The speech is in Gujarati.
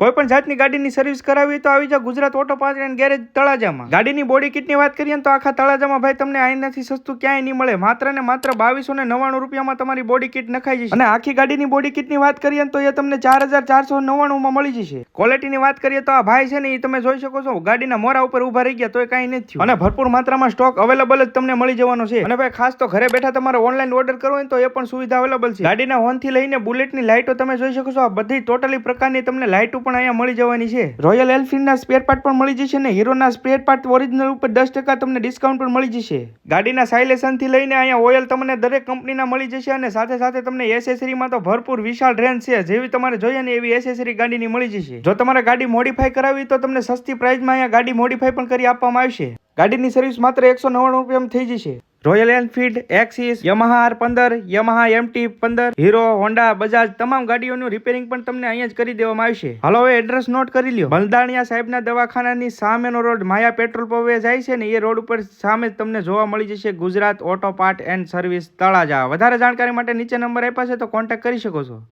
કોઈ પણ જાતની ગાડીની સર્વિસ કરાવી તો આવી જાવ Gujarat auto part and garage તળાજામાં. ગાડીની બોડી કિટની વાત કરીએ તો આખા તળાજામાં ભાઈ તમને અહીંયાથી સસ્તું ક્યાંય નહીં મળે. માત્ર ને માત્ર 2299 રૂપિયામાં તમારી બોડી કિટ નખાઈ જશે. અને આખી ગાડીની બોડી કિટની વાત કરીએ તો એ તમને 4499 માં મળી જશે. ક્વોલિટીની વાત કરીએ તો આ ભાઈ છે ને એ તમે જોઈ શકો છો ગાડીના મોરા ઉપર ઉભા રહી ગયા તોય કાંઈ નથી થયું. અને ભરપૂર માત્રામાં સ્ટોક અવેલેબલ જ તમને મળી જવાનો છે. અને ભાઈ ખાસ તો ઘરે બેઠા તમારે ઓનલાઈન ઓર્ડર કરવો હોય તો એ પણ સુવિધા અવેલેબલ છે. ગાડીના હોર્ન થી લઈને બુલેટની લાઇટો તમે જોઈ શકો છો. આ બધી ટોટલી પ્રકારની તમને લાઇટો પણ અહીંયા મળી જવાની છે. રોયલ એનફિલ્ડના સ્પેર પાર્ટ પણ મળી જશે ને હીરોના સ્પેર પાર્ટ ઓરિજિનલ ઉપર 10% તમને ડિસ્કાઉન્ટ પણ મળી જશે. ગાડીના સાયલેશન થી લઈને અહીંયા ઓઇલ તમને દરેક કંપનીના મળી જશે. અને સાથે સાથે તમને એસેસરીમાં તો ભરપૂર વિશાળ રેન્જ છે. જેવી તમારે જોઈએ ને એવી એસેસરી ગાડીની મળી જશે. જો તમારે ગાડી મોડિફાઈ કરાવી તો તમને સસ્તી પ્રાઇસમાં અહીંયા ગાડી મોડિફાઈ પણ કરી આપવામાં આવશે. ગાડીની સર્વિસ માત્ર 199 રૂપિયામાં થઈ જશે. Royal Enfield, Axis, Yamaha R15, Yamaha MT15, Hero, Honda, Bajaj તમામ ગાડીઓનું રિપેરિંગ પણ તમને અહીંયા જ કરી દેવામાં આવશે. હાલો હવે એડ્રેસ નોટ કરી લ્યો. બલદાણિયા સાહેબના દવાખાનાની સામેનો રોડ માયા પેટ્રોલ પંપે જાય છે ને એ રોડ ઉપર સામે તમને જોવા મળી જશે Gujarat auto part and service Talaja. વધારે જાણકારી માટે નીચે નંબર આપ્યા છે તો કોન્ટેક્ટ કરી શકો છો.